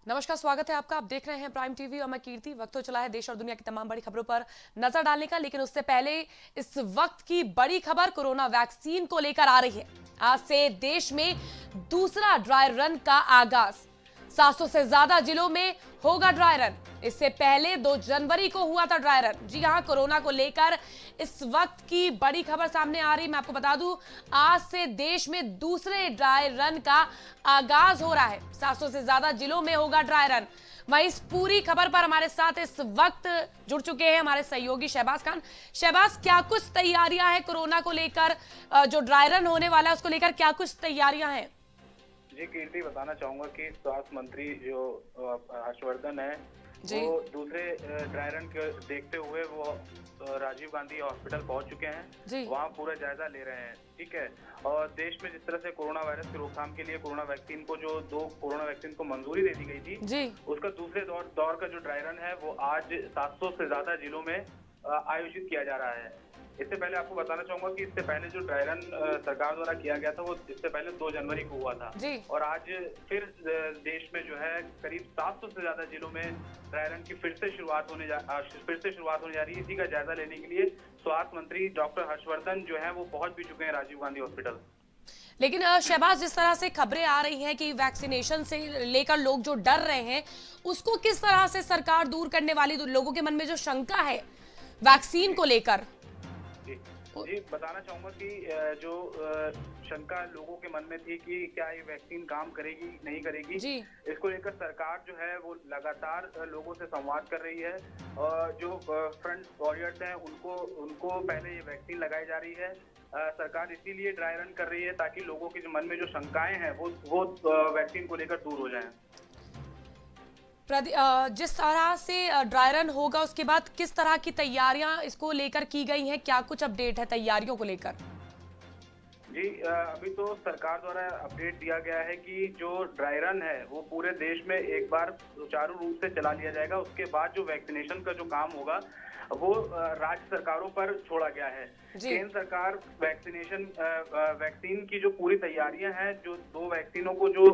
नमस्कार, स्वागत है आपका। आप देख रहे हैं प्राइम टीवी और मैं कीर्ति। वक्त हो चला है देश और दुनिया की तमाम बड़ी खबरों पर नजर डालने का, लेकिन उससे पहले इस वक्त की बड़ी खबर कोरोना वैक्सीन को लेकर आ रही है। आज से देश में दूसरा ड्राई रन का आगाज। 700 से ज्यादा जिलों में होगा ड्राई रन। इससे पहले 2 जनवरी को हुआ था ड्राई रन। जी हां, कोरोना को लेकर इस वक्त की बड़ी खबर सामने आ रही। मैं आपको बता दूं, आज से देश में दूसरे ड्राई रन का आगाज हो रहा है। 700 से ज्यादा जिलों में होगा ड्राई रन। वहीं इस पूरी खबर पर हमारे साथ इस वक्त जुड़ चुके हैं हमारे सहयोगी शहबाज खान। शहबाज, क्या कुछ तैयारियां हैं कोरोना को लेकर? जो ड्राई रन होने वाला है उसको लेकर क्या कुछ तैयारियां हैं? जी कीर्ति, बताना चाहूंगा कि स्वास्थ्य मंत्री जो हर्षवर्धन है वो दूसरे ड्राई रन के देखते हुए वो राजीव गांधी हॉस्पिटल पहुंच चुके हैं। वहां पूरा जायजा ले रहे हैं। ठीक है। और देश में जिस तरह से कोरोना वायरस की रोकथाम के लिए कोरोना वैक्सीन को जो 2 कोरोना वैक्सीन को मंजूरी दे दी गई थी, उसका दूसरे दौर का जो ड्राई रन है वो आज 700 से ज्यादा जिलों में आयोजित किया जा रहा है। इससे पहले आपको बताना चाहूंगा कि इससे पहले जो ड्राई रन सरकार द्वारा किया गया था वो इससे पहले 2 जनवरी को हुआ था। और आज फिर देश में जो है करीब 700 से ज्यादा जिलों में ड्राई रन की फिर से शुरुआत होने जा रही है। इसी का जायजा लेने के लिए स्वास्थ्य मंत्री डॉक्टर हर्षवर्धन जो है वो पहुंच भी चुके हैं राजीव गांधी हॉस्पिटल। लेकिन शहबाज, जिस तरह से खबरें आ रही हैं कि वैक्सीनेशन से लेकर लोग जो डर रहे हैं उसको किस तरह से सरकार दूर करने वाली, लोगों के मन में जो शंका है वैक्सीन को लेकर? जी, बताना चाहूंगा कि जो शंका लोगों के मन में थी कि क्या ये वैक्सीन काम करेगी नहीं करेगी, इसको लेकर सरकार जो है वो लगातार लोगों से संवाद कर रही है। और जो फ्रंट वॉरियर्स हैं उनको पहले ये वैक्सीन लगाई जा रही है। सरकार इसीलिए ड्राई रन कर रही है ताकि लोगों के मन में जो शंकाएं हैं वो वैक्सीन को लेकर दूर हो जाएं। जिस तरह से ड्राई रन होगा उसके बाद किस तरह की तैयारियां इसको लेकर की गई हैं? क्या कुछ अपडेट है तैयारियों को लेकर? जी, अभी तो सरकार द्वारा अपडेट दिया गया है कि जो ड्राई रन है वो पूरे देश में एक बार सुचारू रूप से चला लिया जाएगा। उसके बाद जो वैक्सीनेशन का जो काम होगा वो राज्य सरकारों पर छोड़ा गया है। केंद्र सरकार वैक्सीन की जो पूरी तैयारियां हैं, जो 2 वैक्सीनों को जो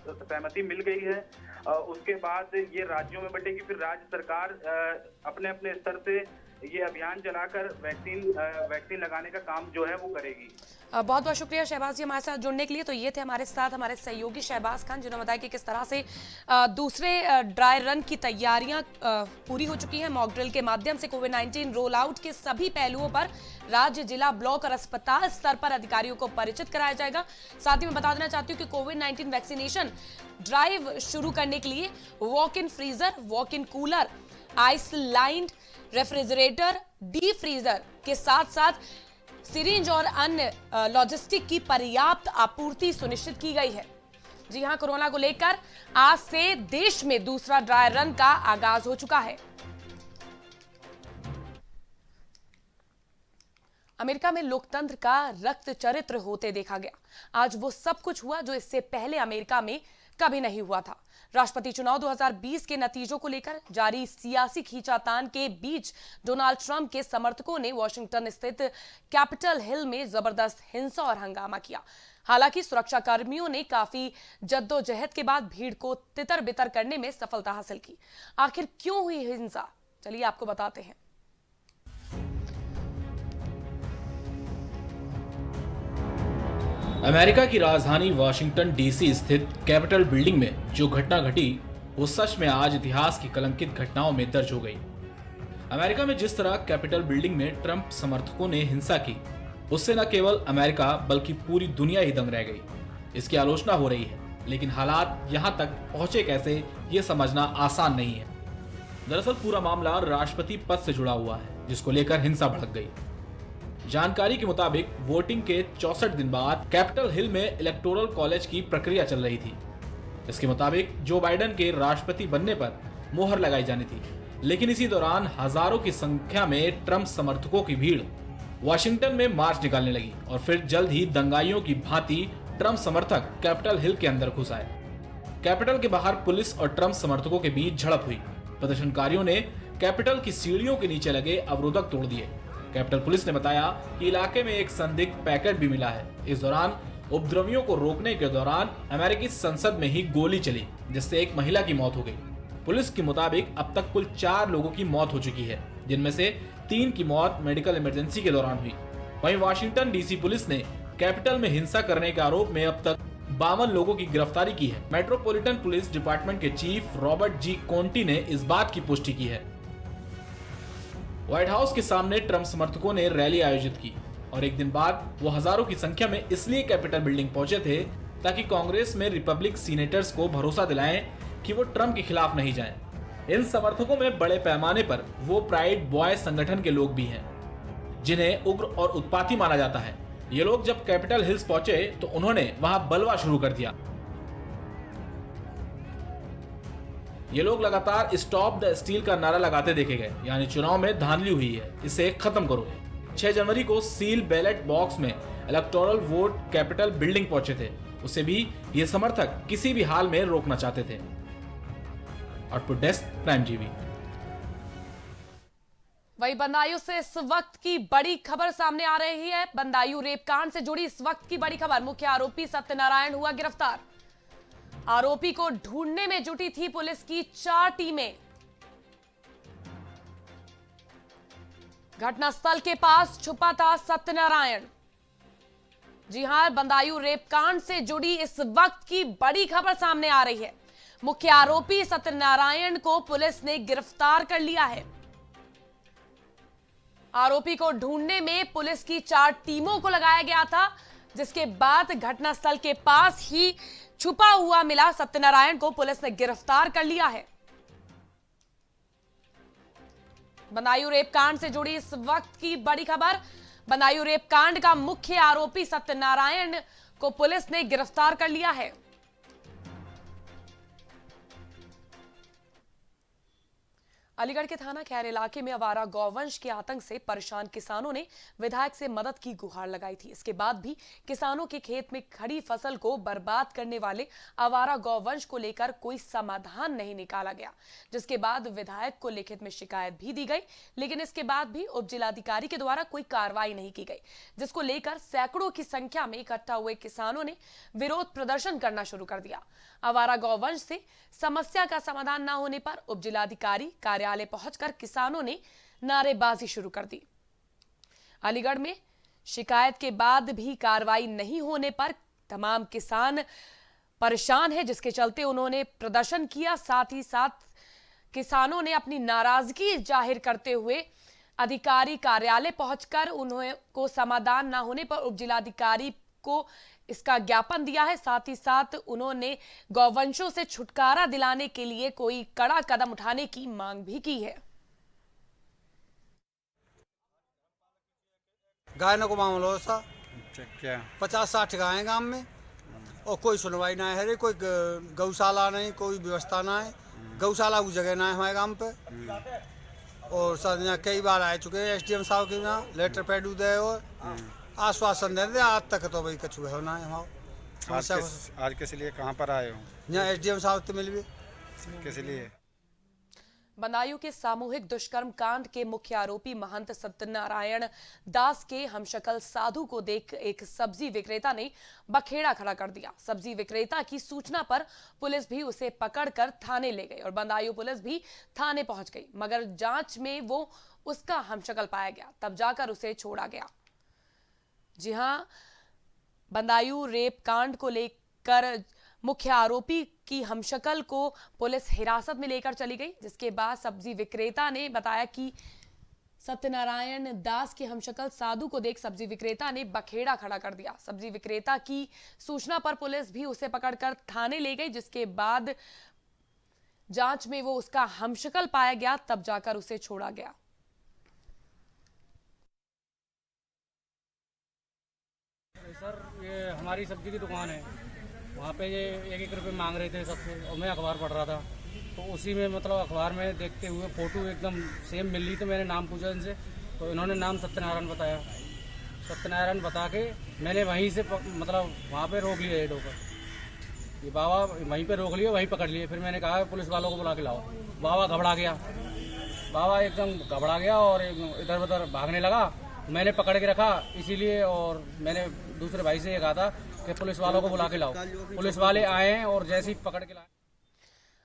सहमति मिल गई है, उसके बाद ये राज्यों में बटेगी। फिर राज्य सरकार अपने अपने स्तर से ये अभियान चलाकर वैक्सीन लगाने का काम जो है वो करेगी। बहुत बहुत शुक्रिया शहबाज जी हमारे साथ जुड़ने के लिए। तो ये थे हमारे साथ हमारे सहयोगी शहबाज खान, जिन्होंने बताया कि किस तरह से दूसरे ड्राई रन की तैयारियां पूरी हो चुकी हैं। मॉक ड्रिल के माध्यम से कोविड-19 रोल आउट के सभी पहलुओं पर राज्य, जिला, ब्लॉक और अस्पताल स्तर पर अधिकारियों को परिचित कराया जाएगा। साथ ही मैं बता देना चाहती हूँ कि कोविड-19 वैक्सीनेशन ड्राइव शुरू करने के लिए walk in freezer, walk in cooler, ice lined refrigerator, D freezer के साथ साथ सिरिंज और अन्य लॉजिस्टिक की पर्याप्त आपूर्ति सुनिश्चित की गई है। जी हां, कोरोना को लेकर आज से देश में दूसरा ड्राई रन का आगाज हो चुका है। अमेरिका में लोकतंत्र का रक्त चरित्र होते देखा गया। आज वो सब कुछ हुआ जो इससे पहले अमेरिका में कभी नहीं हुआ था। राष्ट्रपति चुनाव 2020 के नतीजों को लेकर जारी सियासी खींचातान के बीच डोनाल्ड ट्रंप के समर्थकों ने वॉशिंगटन स्थित कैपिटल हिल में जबरदस्त हिंसा और हंगामा किया। हालांकि सुरक्षा कर्मियों ने काफी जद्दोजहद के बाद भीड़ को तितर बितर करने में सफलता हासिल की। आखिर क्यों हुई हिंसा, चलिए आपको बताते हैं। अमेरिका की राजधानी वाशिंगटन डीसी स्थित कैपिटल बिल्डिंग में जो घटना घटी वो सच में आज इतिहास की कलंकित घटनाओं में दर्ज हो गई। अमेरिका में जिस तरह कैपिटल बिल्डिंग में ट्रंप समर्थकों ने हिंसा की, उससे न केवल अमेरिका बल्कि पूरी दुनिया ही दंग रह गई। इसकी आलोचना हो रही है, लेकिन हालात यहाँ तक पहुंचे कैसे ये समझना आसान नहीं है। दरअसल पूरा मामला राष्ट्रपति पद से जुड़ा हुआ है, जिसको लेकर हिंसा भड़क गई। जानकारी के मुताबिक वोटिंग के 64 दिन बाद कैपिटल हिल में इलेक्टोरल कॉलेज की प्रक्रिया चल रही थी। इसके मुताबिक जो बाइडेन के राष्ट्रपति बनने पर मोहर लगाई जानी थी, लेकिन इसी दौरान हजारों की संख्या में ट्रंप समर्थकों की भीड़ वाशिंगटन में मार्च निकालने लगी और फिर जल्द ही दंगाइयों की भांति ट्रंप समर्थक कैपिटल हिल के अंदर घुस आए। कैपिटल के बाहर पुलिस और ट्रंप समर्थकों के बीच झड़प हुई। प्रदर्शनकारियों ने कैपिटल की सीढ़ियों के नीचे लगे अवरोधक तोड़ दिए। कैपिटल पुलिस ने बताया कि इलाके में एक संदिग्ध पैकेट भी मिला है। इस दौरान उपद्रवियों को रोकने के दौरान अमेरिकी संसद में ही गोली चली, जिससे एक महिला की मौत हो गई। पुलिस के मुताबिक अब तक कुल 4 लोगों की मौत हो चुकी है, जिनमें से 3 की मौत मेडिकल इमरजेंसी के दौरान हुई। वहीं वाशिंगटन डीसी पुलिस ने कैपिटल में हिंसा करने के आरोप में अब तक 52 लोगों की गिरफ्तारी की है। मेट्रोपॉलिटन पुलिस डिपार्टमेंट के चीफ रॉबर्ट जी कोंटी ने इस बात की पुष्टि की है। व्हाइट हाउस के सामने ट्रंप समर्थकों ने रैली आयोजित की और एक दिन बाद वो हजारों की संख्या में इसलिए कैपिटल बिल्डिंग पहुंचे थे ताकि कांग्रेस में रिपब्लिक सीनेटर्स को भरोसा दिलाएं कि वो ट्रंप के खिलाफ नहीं जाएं। इन समर्थकों में बड़े पैमाने पर वो प्राइड बॉय संगठन के लोग भी हैं, जिन्हें उग्र और उत्पाती माना जाता है। ये लोग जब कैपिटल हिल्स पहुंचे तो उन्होंने वहां बलवा शुरू कर दिया। ये लोग लगातार स्टॉप द स्टील का नारा लगाते देखे गए, यानी चुनाव में धांधली हुई है, इसे खत्म करो। 6 जनवरी को सील बैलेट बॉक्स में इलेक्टोरल वोट कैपिटल बिल्डिंग पहुंचे थे, उसे भी ये समर्थक किसी भी हाल में रोकना चाहते थे। Output desk prime TV. वहीं बदायूं से इस वक्त की बड़ी खबर सामने आ रही है। बदायूं रेप कांड से जुड़ी इस वक्त की बड़ी खबर, मुख्य आरोपी सत्यनारायण हुआ गिरफ्तार। आरोपी को ढूंढने में जुटी थी पुलिस की 4 टीमें। घटनास्थल के पास छुपा था सत्यनारायण। जी हां, बदायूं रेप कांड से जुड़ी इस वक्त की बड़ी खबर सामने आ रही है। मुख्य आरोपी सत्यनारायण को पुलिस ने गिरफ्तार कर लिया है। आरोपी को ढूंढने में पुलिस की 4 टीमों को लगाया गया था, जिसके बाद घटनास्थल के पास ही छुपा हुआ मिला सत्यनारायण को पुलिस ने गिरफ्तार कर लिया है। बदायूं रेप कांड से जुड़ी इस वक्त की बड़ी खबर, बदायूं रेप कांड का मुख्य आरोपी सत्यनारायण को पुलिस ने गिरफ्तार कर लिया है। अलीगढ़ के थाना खैर इलाके में आवारा गौवंश के आतंक से परेशान किसानों ने विधायक से मदद की गुहार लगाई थी। इसके बाद भी किसानों के खेत में खड़ी फसल को बर्बाद करने वाले आवारा गौवंश को लेकर कोई समाधान नहीं निकाला गया, जिसके बाद विधायक को लिखित में शिकायत भी दी गई, लेकिन इसके बाद भी उप जिलाधिकारी के द्वारा कोई कार्रवाई नहीं की गई, जिसको लेकर सैकड़ों की संख्या में इकट्ठा हुए किसानों ने विरोध प्रदर्शन करना शुरू कर दिया। आवारा गौवंश से समस्या का समाधान न होने पर उप जिलाधिकारी कार्यालय पहुंचकर किसानों ने नारेबाजी शुरू कर दी। अलीगढ़ में शिकायत के बाद भी कार्रवाई नहीं होने पर तमाम किसान परेशान हैं, जिसके चलते उन्होंने प्रदर्शन किया। साथ ही साथ किसानों ने अपनी नाराजगी जाहिर करते हुए अधिकारी कार्यालय पहुंचकर उन्हें को समाधान न होने पर उप जिलाधिकारी को इसका ज्ञापन दिया है। साथ ही साथ उन्होंने गौवंशों से छुटकारा दिलाने के लिए कोई कड़ा कदम उठाने की मांग भी की है। गाय को मामला हो सा क्या 50-60 गाय गांव में और कोई सुनवाई ना है, कोई गौशाला नहीं, कोई व्यवस्था ना है। गौशाला की जगह ना है हमारे गांव पे। और सर यहाँ कई बार आए चुके हैं एसडीएम साहब के यहाँ, लेटर पैड दे और आश्वासन दे, आज तक तो भाई कछु है ना हमारा। आज किस लिए कहाँ पर आए हो? यहाँ एसडीएम साहब तो मिल भी किस लिए? बदायूं के सामूहिक दुष्कर्म कांड के मुख्य आरोपी महंत सत्यनारायण दास के हमशक्ल साधु को देख एक सब्जी विक्रेता ने बखेड़ा खड़ा कर दिया। सब्जी विक्रेता की सूचना पर पुलिस भी उसे पकड़कर थाने ले गई और बदायूं पुलिस भी थाने पहुंच गई, मगर जांच में वो उसका हमशक्ल पाया गया, तब जाकर उसे छोड़ा गया। जी हां, बदायूं रेप कांड को लेकर मुख्य आरोपी की हमशक्ल को पुलिस हिरासत में लेकर चली गई, जिसके बाद सब्जी विक्रेता ने बताया कि सत्यनारायण दास के हमशक्ल साधु को देख सब्जी विक्रेता ने बखेड़ा खड़ा कर दिया। सब्जी विक्रेता की सूचना पर पुलिस भी उसे पकड़कर थाने ले गई, जिसके बाद जांच में वो उसका हमशक्ल पाया गया, तब जाकर उसे छोड़ा गया। सर, ये हमारी सब्जी की दुकान है, वहाँ पे ये 1-1 रुपये मांग रहे थे सबसे, और मैं अखबार पढ़ रहा था तो उसी में मतलब अखबार में देखते हुए फ़ोटो एकदम सेम मिल रही, तो मैंने नाम पूछा इनसे, तो इन्होंने नाम सत्यनारायण बताया। सत्यनारायण बता के मैंने वहीं से मतलब वहाँ पे रोक लिया, एडो पर ये बाबा वहीं पे रोक लिया, वहीं पकड़ लिए। फिर मैंने कहा पुलिस वालों को बुला के लाओ। बाबा घबरा गया, बाबा एकदम घबरा गया और इधर उधर भागने लगा मैंने पकड़ के रखा इसीलिए, और मैंने दूसरे भाई से ये कहा था कि पुलिस वालों को बुला के लाओ। पुलिस वाले आए हैं और जैसे ही पकड़ के लाए।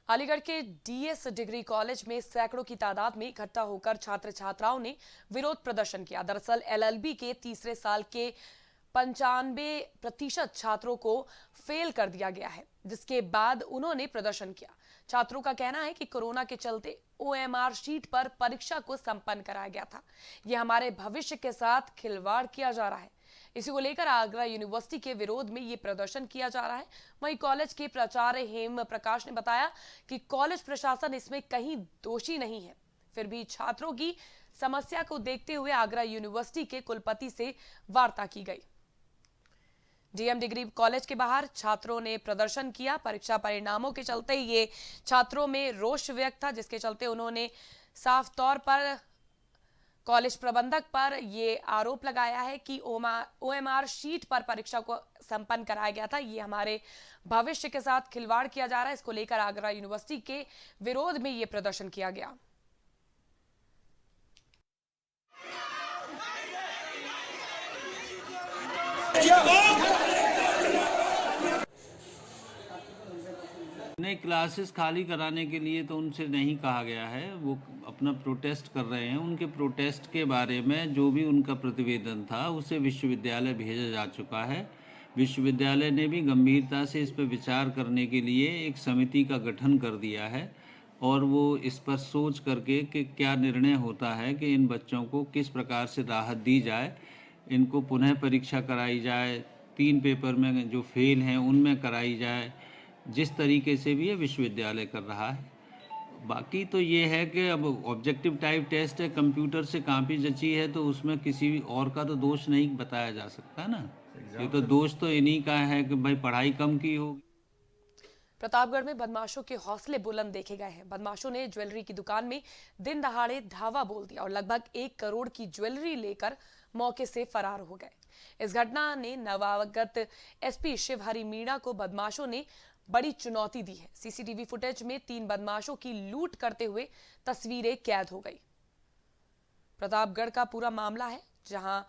अलीगढ़ के डीएस डिग्री कॉलेज में सैकड़ों की तादाद में इकट्ठा होकर छात्र छात्राओं ने विरोध प्रदर्शन किया। दरअसल एलएलबी के तीसरे साल के 95% छात्रों को फेल कर दिया गया है, जिसके बाद उन्होंने प्रदर्शन किया। छात्रों का कहना है कि कोरोना के चलते ओएमआर शीट पर परीक्षा को संपन्न कराया गया था। यह हमारे भविष्य के साथ खिलवाड़ किया जा रहा है। इसी को लेकर आगरा यूनिवर्सिटी के विरोध में ये प्रदर्शन किया जा रहा है। वहीं कॉलेज के प्राचार्य हेम प्रकाश ने बताया कि कॉलेज प्रशासन इसमें कहीं दोषी नहीं है, फिर भी छात्रों की समस्या को देखते हुए आगरा यूनिवर्सिटी के कुलपति से वार्ता की गई। डीएम डिग्री कॉलेज के बाहर छात्रों ने प्रदर्शन किया। परीक्षा परिणामों के चलते ये छात्रों में रोष व्यक्त था, जिसके चलते उन्होंने साफ तौर पर कॉलेज प्रबंधक पर ये आरोप लगाया है कि ओएमआर शीट पर परीक्षा को संपन्न कराया गया था। ये हमारे भविष्य के साथ खिलवाड़ किया जा रहा है। इसको लेकर आगरा यूनिवर्सिटी के विरोध में ये प्रदर्शन किया गया। नए क्लासेस खाली कराने के लिए तो उनसे नहीं कहा गया है, वो अपना प्रोटेस्ट कर रहे हैं। उनके प्रोटेस्ट के बारे में जो भी उनका प्रतिवेदन था उसे विश्वविद्यालय भेजा जा चुका है। विश्वविद्यालय ने भी गंभीरता से इस पर विचार करने के लिए एक समिति का गठन कर दिया है और वो इस पर सोच करके कि क्या निर्णय होता है कि इन बच्चों को किस प्रकार से राहत दी जाए, इनको पुनः परीक्षा कराई जाए, 3 पेपर में जो फेल हैं उनमें कराई जाए, जिस तरीके से भी ये विश्वविद्यालय कर रहा है। बाकी तो ये है कि अब ऑब्जेक्टिव टाइप टेस्ट है, कंप्यूटर से कॉपी जची है, तो उसमें किसी और का तो दोष नहीं बताया जा सकता ना। ये तो दोष तो इन्हीं का है कि भाई पढ़ाई कम की होगी। प्रतापगढ़ में बदमाशों के हौसले बुलंद देखे गए हैं। बदमाशों ने ज्वेलरी की दुकान में दिन दहाड़े धावा बोल दिया और लगभग 1 करोड़ की ज्वेलरी लेकर मौके से फरार हो गए। इस घटना ने नवागत एसपी शिवहरी मीणा को बदमाशों ने बड़ी चुनौती दी है। सीसीटीवी फुटेज में 3 बदमाशों की लूट करते हुए तस्वीरें कैद हो गई। प्रतापगढ़ का पूरा मामला है, जहां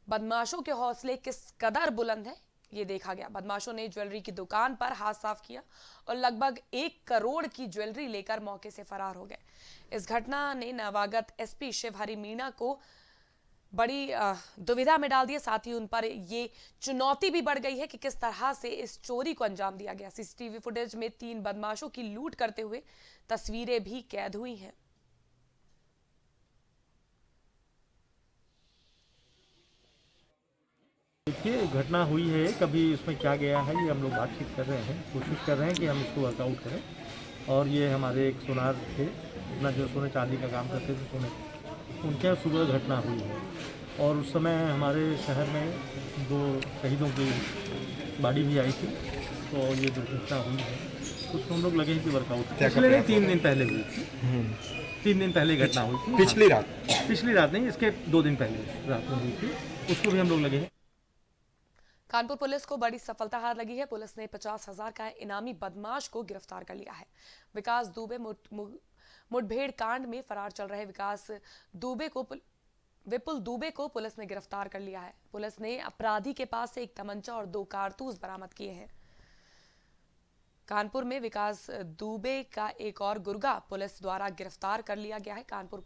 बदमाशों के हौसले किस कदर बुलंद है ये देखा गया। बदमाशों ने ज्वेलरी की दुकान पर हाथ साफ किया और लगभग 1 करोड़ की ज्वेलरी लेकर मौके से फरार हो गए। इस घटना ने नवागत एसपी शिवहरी मीणा को बड़ी दुविधा में डाल दिया। साथ ही उन पर ये चुनौती भी बढ़ गई है कि किस तरह से इस चोरी को अंजाम दिया गया। सीसीटीवी फुटेज में 3 बदमाशों की लूट करते हुए तस्वीरें भी कैद हुई हैं। देखिए, घटना हुई है, कभी उसमें क्या गया है ये हम लोग बातचीत कर रहे हैं, कोशिश कर रहे हैं कि हम इसको वर्कआउट करें। और ये हमारे एक सुनार थे, अपना जो सोने चांदी का काम करते थे, सोने, उनके सुबह घटना हुई है और उस समय हमारे शहर में 2 शहीदों की बॉडी भी आई थी, तो ये दुर्घटना हुई है। उसको हम लोग लगे हैं कि वर्कआउट पिछले नहीं 3 दिन पहले हुई थी। 3 दिन पहले घटना हुई थी। पिछली रात नहीं, इसके 2 दिन पहले रात में हुई थी, उसको भी हम लोग लगे हैं। कानपुर पुलिस को बड़ी सफलता हाथ लगी है। पुलिस ने 50,000 का इनामी बदमाश को गिरफ्तार कर लिया है। विकास दुबे मुठभेड़ कांड में फरार चल रहे विपुल दुबे को पुलिस ने गिरफ्तार कर लिया है। पुलिस ने अपराधी के पास से 1 तमंचा और 2 कारतूस बरामद किए हैं। कानपुर में विकास दुबे का एक और गुर्गा पुलिस द्वारा गिरफ्तार कर लिया गया है। कानपुर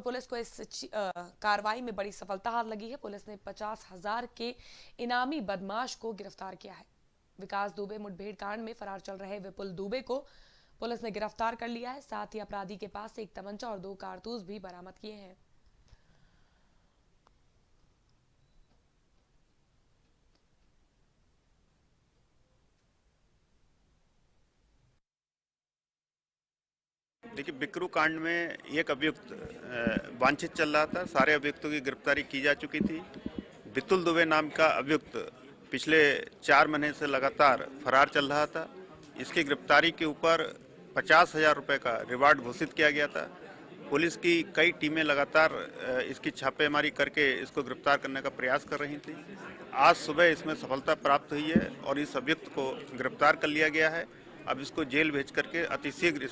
पुलिस को इस कार्रवाई में बड़ी सफलता हाथ लगी है। पुलिस ने 50,000 के इनामी बदमाश को गिरफ्तार किया है। विकास दुबे मुठभेड़ कांड में फरार चल रहे विपुल दुबे को पुलिस ने गिरफ्तार कर लिया है। साथ ही अपराधी के पास से 1 तमंचा और 2 कारतूस भी बरामद किए हैं। देखिए, बिकरू कांड में एक अभियुक्त वांछित चल रहा था। सारे अभियुक्तों की गिरफ्तारी की जा चुकी थी। विपुल दुबे नाम का अभियुक्त पिछले 4 महीने से लगातार फरार चल रहा था। इसकी गिरफ्तारी के ऊपर 50,000 रुपये का रिवार्ड घोषित किया गया था। पुलिस की कई टीमें लगातार इसकी छापेमारी करके इसको गिरफ्तार करने का प्रयास कर रही थी। आज सुबह इसमें सफलता प्राप्त हुई है और इस अभियुक्त को गिरफ्तार कर लिया गया है। अब इसको जेल भेज करके अतिशीघ्र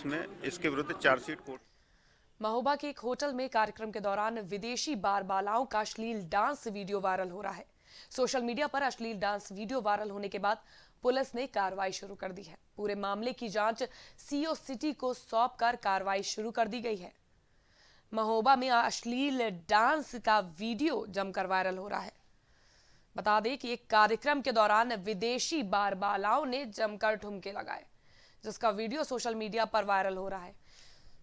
इसके विरुद्ध चार्जशीट कोर्ट। महोबा के एक होटल में कार्यक्रम के दौरान विदेशी बारबालाओं का अश्लील डांस वीडियो वायरल हो रहा है। सोशल मीडिया पर अश्लील डांस वीडियो वायरल होने के बाद पुलिस ने कार्रवाई शुरू कर दी है। पूरे मामले की जांच सीओ सिटी को सौंपकर कार्रवाई शुरू कर दी गई है। महोबा में अश्लील डांस का वीडियो जमकर वायरल हो रहा है। बता दें कि एक कार्यक्रम के दौरान विदेशी बारबालाओं ने जमकर ठुमके लगाए, जिसका वीडियो सोशल मीडिया पर वायरल हो रहा है।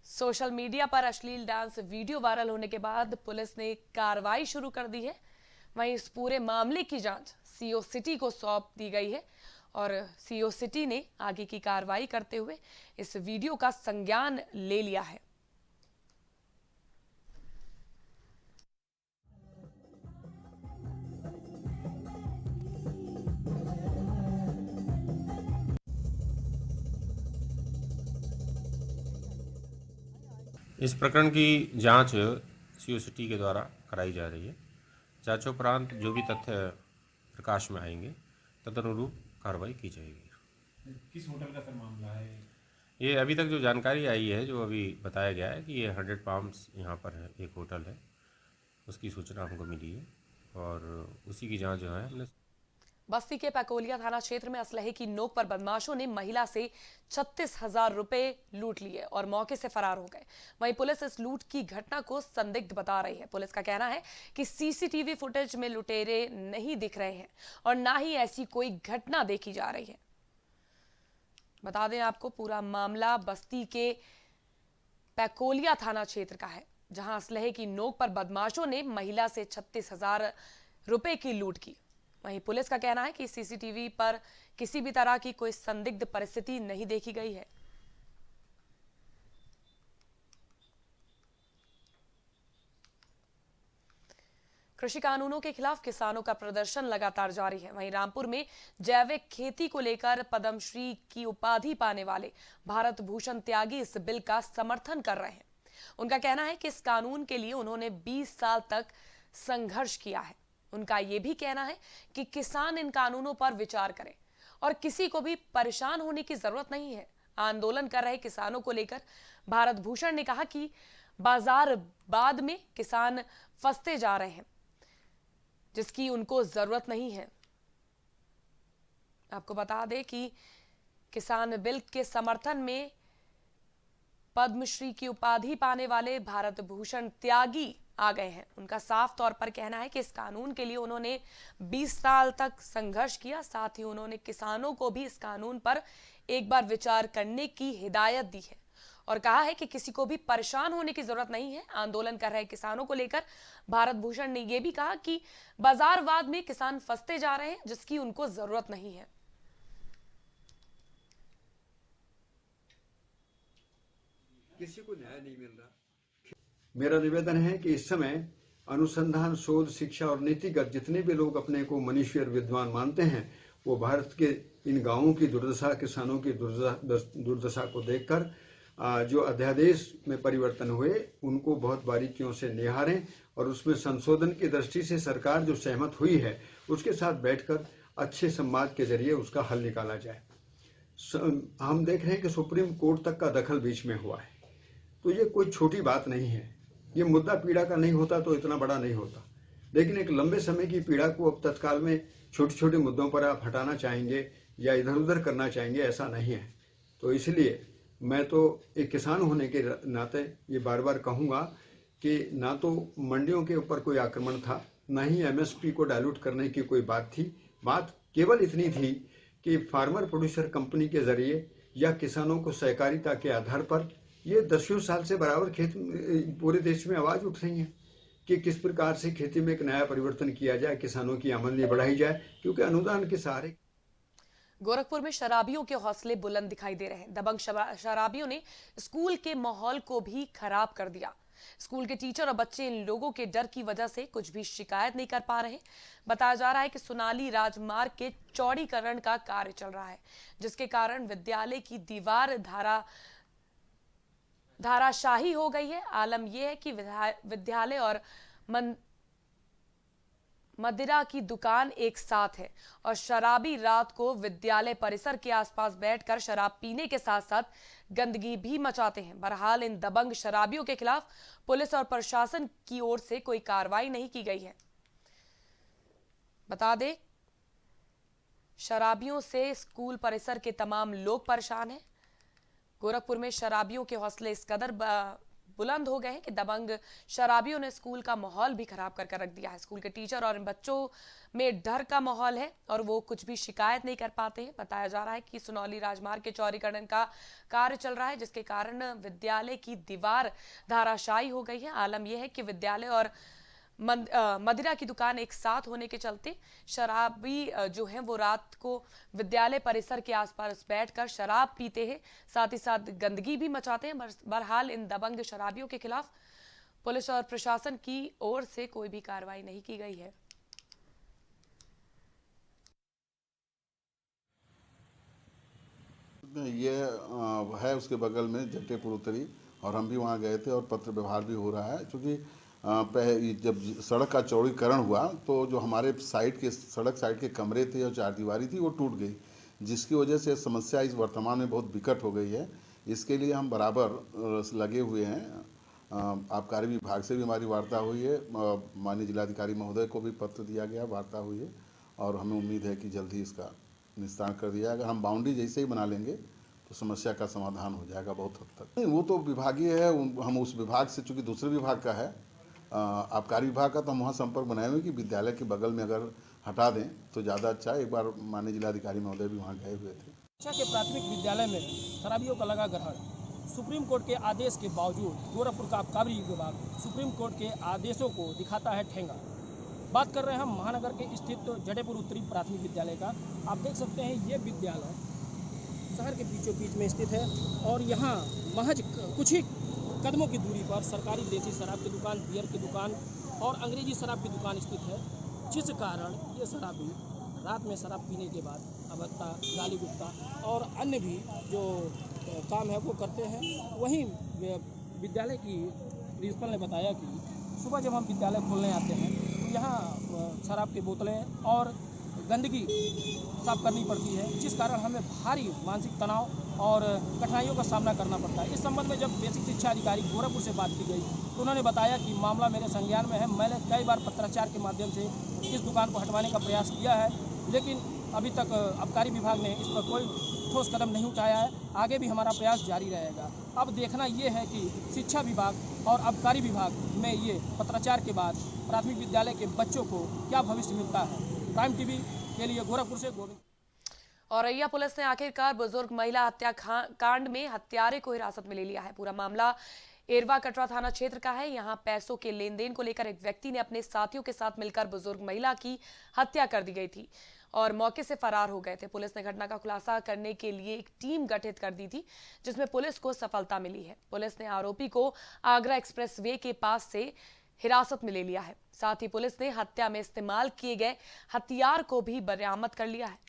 सोशल मीडिया पर अश्लील डांस वीडियो वायरल होने के बाद पुलिस ने कार्रवाई शुरू कर दी है। वहीं इस पूरे मामले की जांच सीओ सिटी को सौंप दी गई है और सीओ सिटी ने आगे की कार्रवाई करते हुए इस वीडियो का संज्ञान ले लिया है। इस प्रकरण की जांच सीओ सिटी के द्वारा कराई जा रही है। जांचोपरांत जो भी तथ्य प्रकाश में आएंगे तदनुरूप कार्रवाई की जाएगी। किस होटल का सर मामला है? ये अभी तक जो जानकारी आई है, जो अभी बताया गया है कि ये 100 पाम्स यहाँ पर है, एक होटल है, उसकी सूचना हमको मिली है और उसी की जांच जो है हमने। बस्ती के पैकोलिया थाना क्षेत्र में असलहे की नोक पर बदमाशों ने महिला से 36,000 रुपए लूट लिए और मौके से फरार हो गए। वहीं पुलिस इस लूट की घटना को संदिग्ध बता रही है। पुलिस का कहना है कि सीसीटीवी फुटेज में लुटेरे नहीं दिख रहे हैं और ना ही ऐसी कोई घटना देखी जा रही है। बता दें आपको, पूरा मामला बस्ती के पैकोलिया थाना क्षेत्र का है, जहां असलहे की नोक पर बदमाशों ने महिला से 36,000 रुपए की लूट की। वहीं पुलिस का कहना है कि सीसीटीवी पर किसी भी तरह की कोई संदिग्ध परिस्थिति नहीं देखी गई है। कृषि कानूनों के खिलाफ किसानों का प्रदर्शन लगातार जारी है। वहीं रामपुर में जैविक खेती को लेकर पद्मश्री की उपाधि पाने वाले भारत भूषण त्यागी इस बिल का समर्थन कर रहे हैं। उनका कहना है कि इस कानून के लिए उन्होंने 20 साल तक संघर्ष किया है। उनका यह भी कहना है कि किसान इन कानूनों पर विचार करें और किसी को भी परेशान होने की जरूरत नहीं है। आंदोलन कर रहे किसानों को लेकर भारत भूषण ने कहा कि बाजार बाद में किसान फंसते जा रहे हैं, जिसकी उनको जरूरत नहीं है। आपको बता दें कि किसान बिल के समर्थन में पद्मश्री की उपाधि पाने वाले भारत भूषण त्यागी आ गए हैं। उनका साफ तौर पर कहना है कि इस कानून के लिए उन्होंने 20 साल तक संघर्ष किया। साथ ही उन्होंने किसानों को भी इस कानून पर एक बार विचार करने की हिदायत दी है और कहा है कि किसी को भी परेशान होने की जरूरत नहीं है। आंदोलन कर रहे किसानों को लेकर भारत भूषण ने यह भी कहा कि बाजारवाद में किसान फंसते जा रहे हैं, जिसकी उनको जरूरत नहीं है। किसी को न्याय नहीं मिल रहा। मेरा निवेदन है कि इस समय अनुसंधान, शोध, शिक्षा और नीतिगत जितने भी लोग अपने को मनीषी और विद्वान मानते हैं, वो भारत के इन गांवों की दुर्दशा, किसानों की दुर्दशा को देखकर जो अध्यादेश में परिवर्तन हुए उनको बहुत बारीकियों से निहारें और उसमें संशोधन की दृष्टि से सरकार जो सहमत हुई है उसके साथ बैठकर अच्छे संवाद के जरिए उसका हल निकाला जाए। हम देख रहे हैं कि सुप्रीम कोर्ट तक का दखल बीच में हुआ है, तो ये कोई छोटी बात नहीं है। ये मुद्दा पीड़ा का नहीं होता तो इतना बड़ा नहीं होता, लेकिन एक लंबे समय की पीड़ा को अब तत्काल में छोटे छोटे मुद्दों पर आप हटाना चाहेंगे या इधर उधर करना चाहेंगे, ऐसा नहीं है। तो इसलिए मैं तो एक किसान होने के नाते ये बार बार कहूँगा कि ना तो मंडियों के ऊपर कोई आक्रमण था, ना ही MSP को डायलूट करने की कोई बात थी। बात केवल इतनी थी कि फार्मर प्रोड्यूसर कंपनी के जरिए या किसानों को सहकारिता के आधार पर ये 10 साल से बराबर पूरे देश में आवाज उठ रही है कि किस प्रकार से खेती में एक नया परिवर्तन किया जाए, किसानों की आमदनी बढ़ाई जाए, क्योंकि अनुदान के सहारे। गोरखपुर में शराबियों के हौसले बुलंद दिखाई दे रहे हैं। दबंग शराबियों ने स्कूल के माहौल को भी खराब कर दिया। स्कूल के टीचर और बच्चे इन लोगों के डर की वजह से कुछ भी शिकायत नहीं कर पा रहे। बताया जा रहा है कि सोनाली राजमार्ग के चौड़ीकरण का कार्य चल रहा है, जिसके कारण विद्यालय की दीवार धाराशाही हो गई है। आलम यह है कि विद्यालय और मदिरा की दुकान एक साथ है और शराबी रात को विद्यालय परिसर के आसपास बैठकर शराब पीने के साथ साथ गंदगी भी मचाते हैं। बहरहाल इन दबंग शराबियों के खिलाफ पुलिस और प्रशासन की ओर से कोई कार्रवाई नहीं की गई है। बता दें, शराबियों से स्कूल परिसर के तमाम लोग परेशान हैं। गोरखपुर में शराबियों के हौसले इस कदर बुलंद हो गए हैं कि दबंग शराबियों ने स्कूल का माहौल भी खराब करके रख दिया है। स्कूल के टीचर और इन बच्चों में डर का माहौल है और वो कुछ भी शिकायत नहीं कर पाते हैं। बताया जा रहा है कि सुनौली राजमार्ग के चौड़ीकरण का कार्य चल रहा है, जिसके कारण विद्यालय की दीवार धाराशायी हो गई है। आलम यह है कि विद्यालय और मदिरा की दुकान एक साथ होने के चलते शराबी जो हैं वो रात को विद्यालय परिसर के आसपास बैठकर शराब पीते हैं, साथ ही साथ गंदगी भी मचाते हैं। बहरहाल इन दबंग शराबियों के खिलाफ पुलिस और प्रशासन की ओर से कोई भी कार्रवाई नहीं की गई है। ये है उसके बगल में जट्टेपुर उत्तरी, और हम भी वहाँ गए थे और पत्र व्यवहार भी हो रहा है। क्योंकि जब सड़क का चौड़ीकरण हुआ तो जो हमारे सड़क साइड के कमरे थे और चारदीवारी थी वो टूट गई, जिसकी वजह से समस्या इस वर्तमान में बहुत विकट हो गई है। इसके लिए हम बराबर लगे हुए हैं। आबकारी विभाग से भी हमारी वार्ता हुई है, माननीय जिलाधिकारी महोदय को भी पत्र दिया गया, वार्ता हुई है और हमें उम्मीद है कि जल्द ही इसका निस्तारण कर दिया जाएगा। हम बाउंड्री जैसे ही बना लेंगे तो समस्या का समाधान हो जाएगा बहुत हद तक। नहीं, वो तो विभागीय है, हम उस विभाग से, चूँकि दूसरे विभाग का है, आबकारी विभाग का, तो हम वहाँ संपर्क बनाए हुए कि विद्यालय के बगल में अगर हटा दें तो ज़्यादा अच्छा है। एक बार माननीय जिलाधिकारी महोदय भी वहाँ गए हुए थे। शिक्षा के प्राथमिक विद्यालय में शराबियों का लगा ग्रहण। सुप्रीम कोर्ट के आदेश के बावजूद गोरखपुर का आबकारी विभाग सुप्रीम कोर्ट के आदेशों को दिखाता है ठेंगा। बात कर रहे हैं हम महानगर के स्थित जटेपुर उत्तरी प्राथमिक विद्यालय का। आप देख सकते हैं ये विद्यालय शहर के बीचों बीच में स्थित है और यहाँ महज कुछ ही कदमों की दूरी पर सरकारी देसी शराब की दुकान, बियर की दुकान और अंग्रेजी शराब की दुकान स्थित है, जिस कारण ये शराबी रात में शराब पीने के बाद अभद्रता, गाली गुप्ता और अन्य भी जो काम है वो करते हैं। वहीं विद्यालय की प्रिंसिपल ने बताया कि सुबह जब हम विद्यालय खोलने आते हैं तो यहाँ शराब की बोतलें और गंदगी साफ करनी पड़ती है, जिस कारण हमें भारी मानसिक तनाव और कठिनाइयों का सामना करना पड़ता है। इस संबंध में जब बेसिक शिक्षा अधिकारी गोरखपुर से बात की गई तो उन्होंने बताया कि मामला मेरे संज्ञान में है। मैंने कई बार पत्राचार के माध्यम से इस दुकान को हटवाने का प्रयास किया है, लेकिन अभी तक आबकारी विभाग ने इस पर कोई ठोस कदम नहीं उठाया है। आगे भी हमारा प्रयास जारी रहेगा। अब देखना ये है कि शिक्षा विभाग और आबकारी विभाग में ये पत्राचार के बाद प्राथमिक विद्यालय के बच्चों को क्या भविष्य मिलता है। प्राइम टीवी के लिए गोरखपुर से गोविंद। औरैया पुलिस ने आखिरकार बुजुर्ग महिला हत्या कांड में हत्यारे को हिरासत में ले लिया है। पूरा मामला एरवा कटरा थाना क्षेत्र का है। यहां पैसों के लेन देन को लेकर एक व्यक्ति ने अपने साथियों के साथ मिलकर बुजुर्ग महिला की हत्या कर दी गई थी और मौके से फरार हो गए थे। पुलिस ने घटना का खुलासा करने के लिए एक टीम गठित कर दी थी, जिसमें पुलिस को सफलता मिली है। पुलिस ने आरोपी को आगरा एक्सप्रेस वे के पास से हिरासत में ले लिया है। साथ ही पुलिस ने हत्या में इस्तेमाल किए गए हथियार को भी बरामद कर लिया है।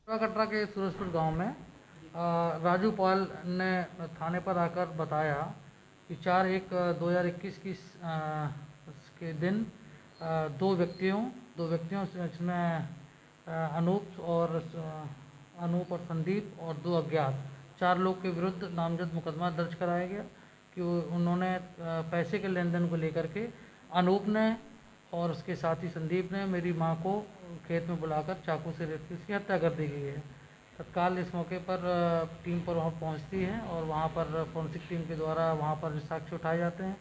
कटरा के सूरजपुर गांव में राजू पाल ने थाने पर आकर बताया कि 4/1/2021 के दिन दो व्यक्तियों जिसमें अनूप और संदीप और 2 अज्ञात 4 लोग के विरुद्ध नामजद मुकदमा दर्ज कराया गया कि उन्होंने पैसे के लेन देन को लेकर के अनूप ने और उसके साथी संदीप ने मेरी मां को खेत में बुलाकर चाकू से रेत उसकी हत्या कर दी गई है। तत्काल इस मौके पर टीम पर वहाँ पहुँचती है और वहाँ पर फोरेंसिक टीम के द्वारा वहाँ पर साक्ष्य उठाए जाते हैं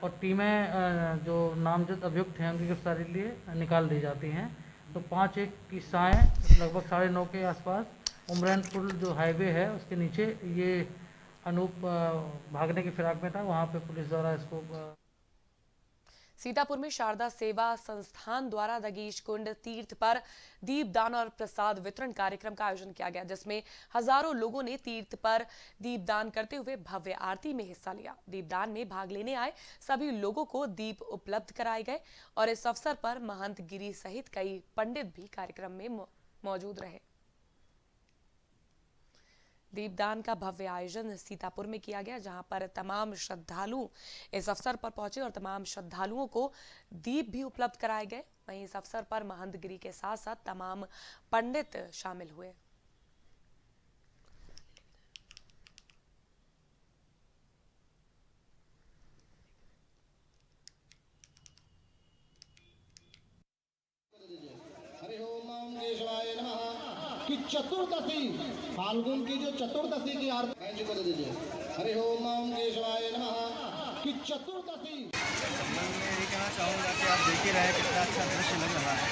और टीमें जो नामजद अभियुक्त हैं उनकी गिरफ्तारी के लिए निकाल दी जाती हैं। तो 5/1 की सायं लगभग 9:30 के आसपास उमरैनपुर जो हाईवे है उसके नीचे ये अनूप भागने की फिराक में था। वहाँ पे पुलिस द्वारा इसको सीतापुर में शारदा सेवा संस्थान द्वारा दगीश कुंड तीर्थ पर दीपदान और प्रसाद वितरण कार्यक्रम का आयोजन किया गया, जिसमें हजारों लोगों ने तीर्थ पर दीपदान करते हुए भव्य आरती में हिस्सा लिया। दीपदान में भाग लेने आए सभी लोगों को दीप उपलब्ध कराए गए और इस अवसर पर महंत गिरी सहित कई पंडित भी कार्यक्रम में मौजूद रहे। दीपदान का भव्य आयोजन सीतापुर में किया गया, जहां पर तमाम श्रद्धालु इस अवसर पर पहुंचे और तमाम श्रद्धालुओं को दीप भी उपलब्ध कराए गए। वहीं इस अवसर पर महंत गिरी के साथ साथ तमाम पंडित शामिल हुए। हरि ओम केशवाय नमः कि चतुर्दशी फाल्गुन की जो चतुर्दशी की आरती को दे दीजिए। हरि ओम केशवाय नमः कि चतुर्दशी। मैं यही कहना चाहूँगा कि आप देख ही रहे कितना अच्छा दृश्य लग रहा है।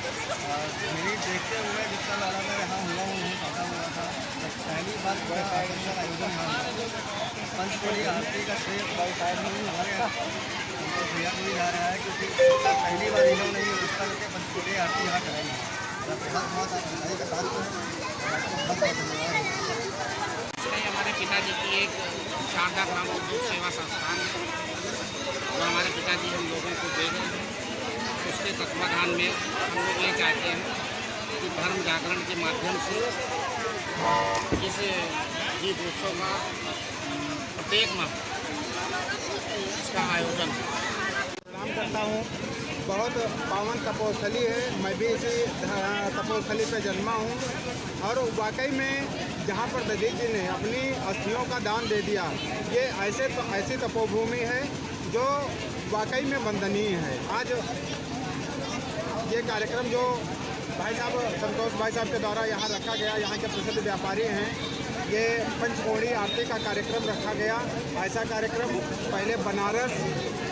और मेरी देखते हुए जितना लाला मैं यहाँ हुआ हूँ नहीं पता हुआ था, पहली बार बड़ा आयोजन हुआ। पंचकोड़ी आरती का श्रेय शायद नहीं हमारे हमको भैया को भी जा रहा है, क्योंकि पहली बार इन्होंने ही इस तरह के पंचकोड़ी आरती यहाँ कराई है। हमारे पिताजी की एक शानदार नाम सेवा संस्थान है, जो हमारे पिताजी हम लोगों को दे गए हैं। उसके तत्वाधान में हम लोग ये चाहते हैं कि धर्म जागरण के माध्यम से इस दीपोत्सव का प्रत्येक माह इसका आयोजन प्रणाम करता हूँ। बहुत पावन तपोस्थली है, मैं भी इसी तपोस्थली पर जन्मा हूँ और वाकई में जहाँ पर दधी जी ने अपनी अस्थियों का दान दे दिया, ये ऐसी तपोभूमि है जो वाकई में वंदनीय है। आज ये कार्यक्रम जो भाई साहब संतोष भाई साहब के द्वारा यहाँ रखा गया, यहाँ के प्रसिद्ध व्यापारी हैं, ये पंचकोड़ी आरती का कार्यक्रम रखा गया। ऐसा कार्यक्रम पहले बनारस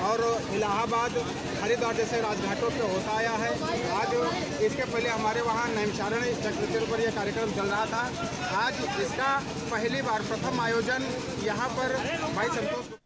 और इलाहाबाद, हरिद्वार जैसे राजघाटों पे होता आया है। आज इसके पहले हमारे वहाँ नैमिषारण्य चक्रतीर्थ पर यह कार्यक्रम चल रहा था। आज इसका पहली बार प्रथम आयोजन यहाँ पर भाई संतोष।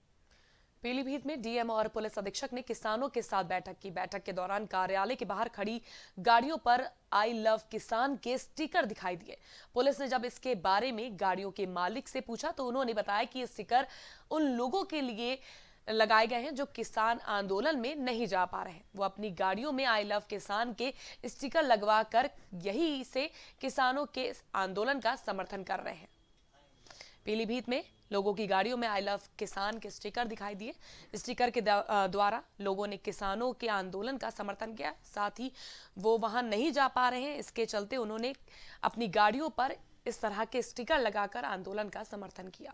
पीलीभीत में डीएम और पुलिस अधीक्षक ने किसानों के साथ बैठक की। बैठक के दौरान कार्यालय के बाहर खड़ी गाड़ियों पर आई लव किसान के स्टिकर दिखाई दिए। पुलिस ने जब इसके बारे में गाड़ियों के मालिक से पूछा तो उन्होंने बताया कि ये स्टिकर उन लोगों के लिए लगाए गए हैं जो किसान आंदोलन में नहीं जा पा रहे हैं। वो अपनी गाड़ियों में आई लव किसान के स्टिकर लगवा कर यही से किसानों के आंदोलन का समर्थन कर रहे हैं। पीलीभीत में लोगों की गाड़ियों में आई लव किसान के स्टिकर दिखाई दिए। स्टिकर के द्वारा लोगों ने किसानों के आंदोलन का समर्थन किया, साथ ही वो वहां नहीं जा पा रहे हैं, इसके चलते उन्होंने अपनी गाड़ियों पर इस तरह के स्टिकर लगाकर आंदोलन का समर्थन किया।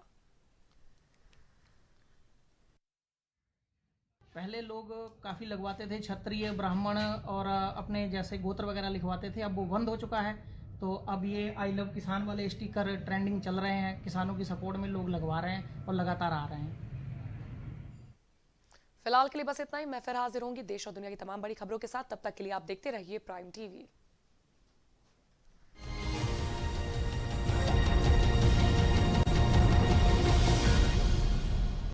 पहले लोग काफ़ी लगवाते थे, क्षत्रिय ब्राह्मण और अपने जैसे गोत्र वगैरह लिखवाते थे, अब वो बंद हो चुका है। तो अब ये आई लव किसान वाले स्टिकर ट्रेंडिंग चल रहे हैं, किसानों की सपोर्ट में लोग लगवा रहे हैं और लगातार आ रहे हैं। फिलहाल के लिए बस इतना ही। मैं फिर हाजिर होंगी देश और दुनिया की तमाम बड़ी खबरों के साथ। तब तक के लिए आप देखते रहिए प्राइम टीवी।